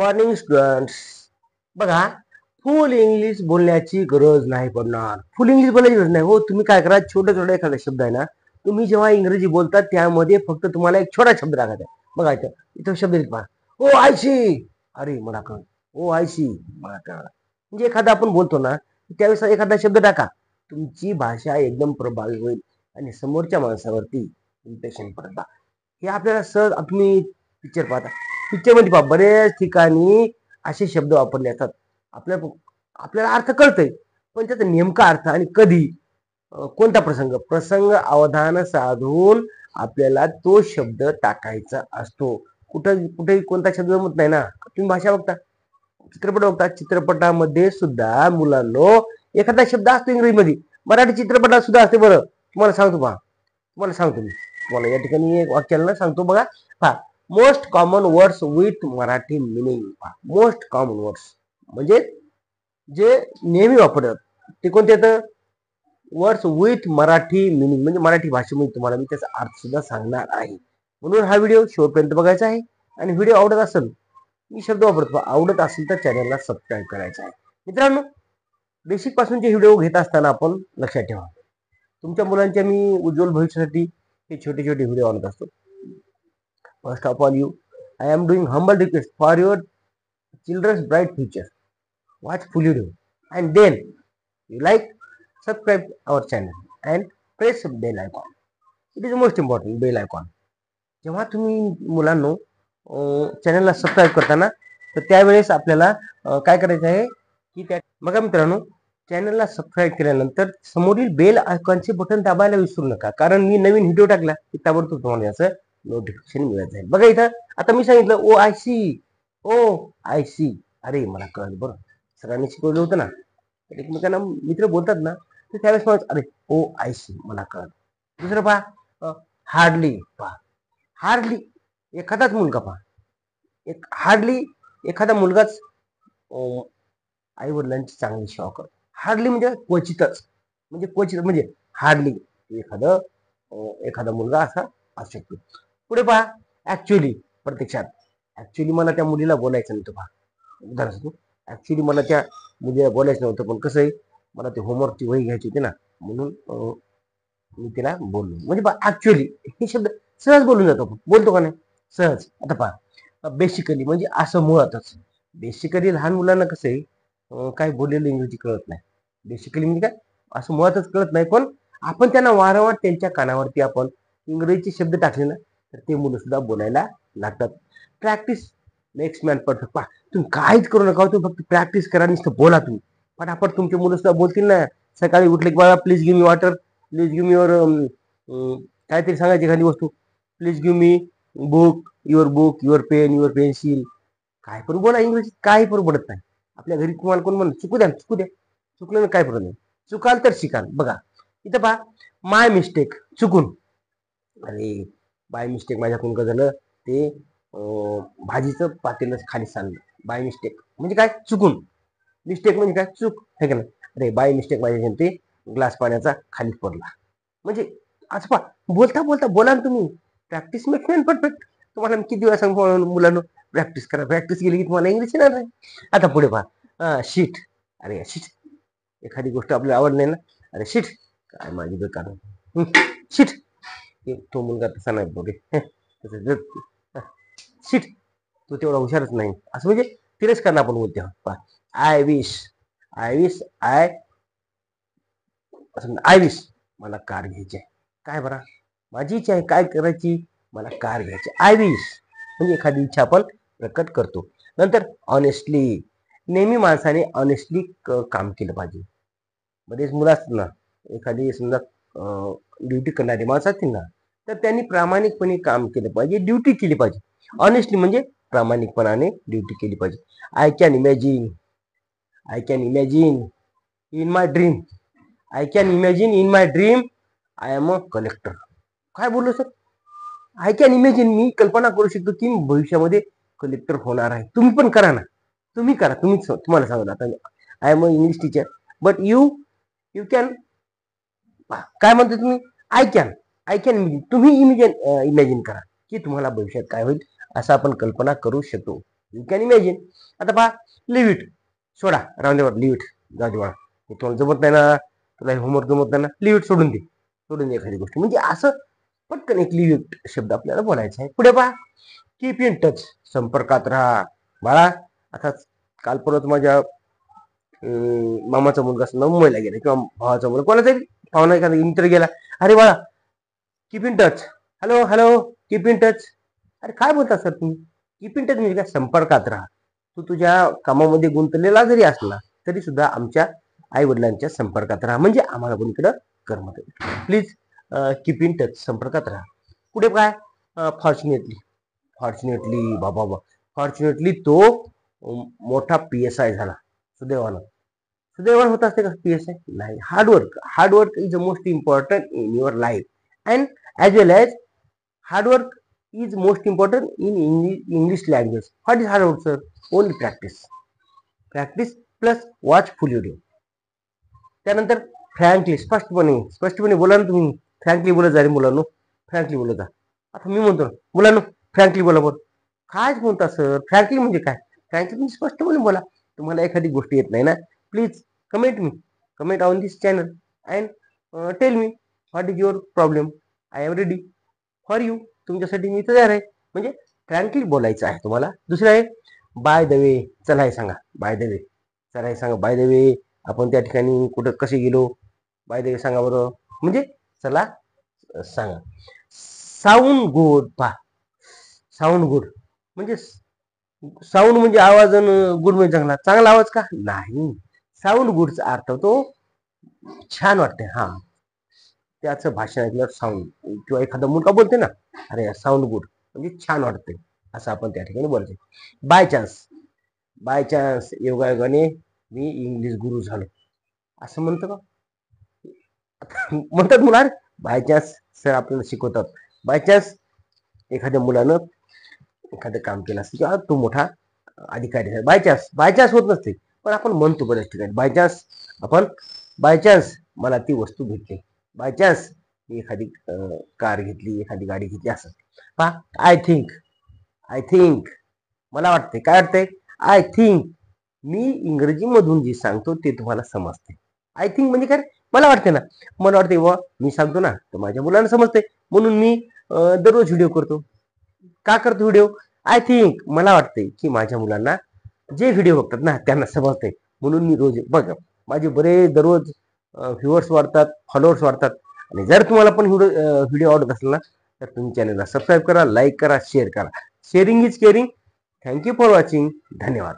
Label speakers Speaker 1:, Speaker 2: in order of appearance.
Speaker 1: Morning students. बघा, फुल English बोलण्याची गरज नाही पडणार. फुल इंग्लिश बोलायची गरज नाही. हो, तुम्ही काय करा, छोटा छोटा एखादा शब्द आहे ना, तुम्ही जेव्हा इंग्रजी बोलता त्यामध्ये फक्त तुम्हाला एक छोटा शब्द टाकायचा आहे. बघा इथं शब्द पहा. ओ आय सी, अरे मला कळ. ओ आय सी, मला कळ. म्हणजे एखादा आपण बोलतो ना, त्यावेळेस एखादा शब्द टाका, तुमची भाषा एकदम प्रभावी होईल आणि समोरच्या माणसावरती इम्प्रेशन पडता. हे आपल्याला सहज तुम्ही पिक्चर पाहता, पिक्चरमध्ये पहा बरेच ठिकाणी असे शब्द वापरले असतात. आपल्याला अर्थ कळतंय, पण त्याचा नेमका अर्थ आणि कधी कोणता प्रसंग अवधान साधून आपल्याला तो शब्द टाकायचा असतो. कुठेही कोणता शब्द जमत नाही ना. तुम्ही भाषा बघता, चित्रपट बघता, चित्रपटामध्ये सुद्धा मुलांनो एखादा शब्द असतो इंग्रजीमध्ये, मराठी चित्रपटात सुद्धा असते. बरं, तुम्हाला सांगतो पहा, तुम्हाला या ठिकाणी एक वाक्याला सांगतो बघा. पहा, most common words with Marathi meaning. Most common words म्हणजे जे नेहमी वापरतात ते कोणते येतं? वर्ड्स विथ मराठी मिनिंग, म्हणजे मराठी भाषेमध्ये तुम्हाला मी त्याचा अर्थ सुद्धा सांगणार आहे. म्हणून हा व्हिडिओ शेवटपर्यंत बघायचा आहे. आणि व्हिडिओ आवडत असेल, मी शब्द वापरतो, आवडत असेल तर चॅनलला सबस्क्राईब करायचं आहे. मित्रांनो, बेसिक पासूनचे व्हिडिओ घेत असताना आपण लक्षात ठेवा, तुमच्या मुलांच्या मी उज्ज्वल भविष्यासाठी हे छोटे छोटे व्हिडिओ आणत असतो. First of all I am doing humble request for your children's bright future. Watch full video and then you like, subscribe our channel and press bell icon. It is most important, bell icon. जेव्हा तुम्ही मुलांनो चॅनलला subscribe करताना, तर त्यावेळेस आपल्याला काय करायचं आहे की बघा मित्रांनो, चॅनलला सबस्क्राईब केल्यानंतर समोरील बेल आयकॉनचे बटन दाबायला विसरू नका, कारण मी नवीन व्हिडिओ टाकला की ताबडतोब तुम्हाला याचं नोटिफिकेशन मिळत जाईल. बघा इथं आता मी सांगितलं ओ आय सी, अरे मला कळलं. बरं, सगळ्यांनी शिकवलं होतं ना, एकमेकांना मित्र बोलतात ना, तर त्यावेळेस मला अरे ओ आय सी मला कळलं. दुसरं पहा, हार्डली. हार्डली एखादाच मुलगा हार्डली एखादा मुलगाच आई वडिलांची चांगली सेवा करतो. हार्डली म्हणजे क्वचितच, म्हणजे हार्डली एखादा मुलगा असा असू शकतो. पुढे पहा, ऍक्च्युअली, प्रत्यक्षात. ऍक्च्युअली मला त्या मुलीला बोलायचं नव्हतं. पहा, उदाहरण, ऍक्च्युअली मला त्या मुलीला बोलायचं नव्हतं, पण कसं आहे, मला ते होमवर्कची वही घ्यायची होती ना, म्हणून मी तिला बोललो. म्हणजे पहा, ऍक्च्युअली हे शब्द सहज बोलून जातो, बोलतो का नाही सहज. आता पहा, बेसिकली म्हणजे असं मुळातच. बेसिकली लहान मुलांना कसं आहे, काय बोललेलं इंग्रजी कळत नाही. बेसिकली म्हणजे काय, असं मुळातच कळत नाही, पण आपण त्यांना वारंवार त्यांच्या कानावरती आपण इंग्रजीचे शब्द टाकले ना, तर ते मुलं सुद्धा बोलायला लागतात. Practice makes man perfect. पहा, तुम्ही काहीच करू नका, तुम्ही फक्त प्रॅक्टिस करा, नुसतं बोला तुम्ही. पण आपण तुमचे मुलं सुद्धा बोलतील ना. सकाळी उठले की बाळा please give me water, please give me your काहीतरी सांगायची एखादी वस्तू, please give me book, your pen, your pencil. काय पण बोला इंग्रजीत, काही पण पडत नाही. आपल्या घरी तुम्हाला कोण म्हणून चुकू द्या, चुकलं ना काय प्रॉब्लेम नाही, चुकाल तर शिकाल. बघा इथं पहा, माय मिस्टेक, चुकून. अरे बाय मिस्टेक माझ्याकडून काय झालं, ते भाजीचं पातेलं खाली सांडलं. बाय मिस्टेक म्हणजे काय, चुकून. मिस्टेक म्हणजे काय, चूक आहे का नाही. अरे बाय मिस्टेक माझ्या ते ग्लास पाण्याचा खाली पडला. म्हणजे असं पहा, बोलता बोलता बोला ना तुम्ही. Practice makes man perfect. तुम्हाला किती वेळा सांगू मुलांना, प्रॅक्टिस करा. प्रॅक्टिस केली की तुम्हाला इंग्लिश येणार नाही. आता पुढे पहा, शीट. अरे शीट, एखादी गोष्ट आपल्याला आवड नाही ना, अरे शीट, काय माझी बेकार शीट. तो मुलगा तसा नाही बोले, शीट, तो तेवढा हुशारच नाही, असं म्हणजे तिरस्कार आपण बोलते. आय विश मला कार घ्यायची आहे. काय बरा, माझी इच्छा आहे, काय करायची, मला कार घ्यायची. आय विश म्हणजे एखादी इच्छा आपण प्रकट करतो. नंतर ऑनेस्टली, नेहमी माणसाने ऑनेस्टली काम केलं पाहिजे. बरेच मुलं असतील ना, एखादी समजा ड्युटी करणारी माणसं असतील ना, तर त्यांनी प्रामाणिकपणे काम केलं पाहिजे, ड्युटी केली पाहिजे. ऑनेस्टली म्हणजे प्रामाणिकपणाने ड्युटी केली पाहिजे. I can imagine in my dream I am a collector. काय बोललो सर, आय कॅन इमॅजिन, मी कल्पना करू शकतो की मी भविष्यामध्ये कलेक्टर होणार आहे. तुम्ही पण करा ना, तुम्हाला सांगा आता, I am a English teacher, but you can, काय म्हणते तुम्ही, आय कॅन तुम्ही इमॅजिन करा की तुम्हाला भविष्यात काय होईल, असं आपण कल्पना करू शकतो. You can imagine. आता पहा, लिव्ह इट, सोडा, राहून दे, लिव्ह इट, जाऊ दे बाळा, हे तुला जमत नाही ना, तुला होमवर्क जमत नाही ना, लिव्ह इट, सोडून दे एखादी गोष्ट. म्हणजे असं पटकन एक लिव्ह इट शब्द आपल्याला बोलायचा आहे. पुढे पहा, कीप इन टच, संपर्कात राहा. बाळा, आता काल परत माझ्या मामाचा मुलगा असं मुंबईला गेला, किंवा भावाचा मुलगा, कोणाचा पाहुणा एखादा इंटर गेला, अरे बाळा keep in touch, hello hello, keep in touch. अरे काय बोलता सर तुम्ही? कीप इन टच म्हणजे काय? संपर्कात राहा. तू तुझ्या कामामध्ये गुंतलेला जरी असला तरी सुद्धा आमच्या आई वडिलांच्या संपर्कात राहा, म्हणजे आम्हाला पण इकडं करमत. प्लीज कीप इन टच, संपर्कात राहा. पुढे काय? फॉर्च्युनेटली, फॉर्च्युनेटली बाबा, फॉर्च्युनेटली तो मोठा PSI झाला. सुदैवानं, सुदैवानं होत असते का PSI? नाही. Hard work, hard work is the most important in your life, and as well as hard work is most important in English language. What is hard work, sir? Only practice. Practice plus watch full video. त्यानंतर frankly, स्पष्टपणे बोला ना तुम्ही. Frankly बोलत जा रे मुलांनो, frankly बोलत जा. आता मी म्हणतो मुलांनो, फ्रँकली बोला. बोल, काय म्हणता सर? फ्रँकली म्हणजे काय? फ्रँकली म्हणजे स्पष्टपणे बोला. तुम्हाला एखादी गोष्ट येत नाही ना, please comment on this channel and tell me what is your problem. I am ready for you. तुमच्यासाठी मी तयार आहे. म्हणजे फ्रँकली बोलायचं आहे तुम्हाला. दुसरं आहे बाय द वे. चला हे सांगा, बाय द वे. चला हे सांगा, बाय द वे, आपण त्या ठिकाणी कुठं कसे गेलो, बाय द वे सांगा बरं. म्हणजे चला सांगा. Sound good. पहा, साऊंड गुड म्हणजे साऊंड म्हणजे आवाज, गुड म्हणजे चांगला. चांगला आवाज का? नाही. साऊंड गुडचा अर्थ तो छान वाटते. हा, त्याचं भाषण ऐकल्यावर साऊंड, किंवा एखादा मुलगा बोलते ना, अरे साऊंड गुड म्हणजे छान वाटते, असं आपण त्या ठिकाणी बोलतो. बाय चान्स योगायोगाने मी इंग्लिश गुरु झालो, असं म्हणतो का? म्हणतात मुला, बाय चान्स सर आपल्याला शिकवतात. बाय चान्स एखाद्या मुलानं एखादं काम केलं असतं, किंवा तो मोठा अधिकारी आहे, बाय चान्स होत नसते, पण आपण म्हणतो बऱ्याच ठिकाणी बाय चान्स मला ती वस्तू भेटली, बाय चान्स मी एखादी कार घेतली, एखादी गाडी घेतली, असं. पहा, आय थिंक मला वाटते. काय वाटतंय? I think. मी इंग्रजीमधून जे सांगतो ते तुम्हाला समजते. आय थिंक म्हणजे काय? मला वाटते ना, मला वाटते व मी सांगतो ना तर माझ्या मुलांना समजते, म्हणून मी दररोज व्हिडिओ करतो. का करतो व्हिडिओ? आय थिंक, मला वाटते की माझ्या मुलांना जे व्हिडिओ बघतात ना त्यांना समजते, म्हणून मी रोज बघ. माझे बरे दररोज व्ह्युअर्स वाढतात, फॉलोअर्स वाढतात. आणि जर तुम्हाला पण व्हिडिओ आवडत असेल ना, तर तुम्ही चॅनलला सबस्क्राईब करा, लाईक करा, शेअर करा. Sharing is caring. Thank you for watching. धन्यवाद.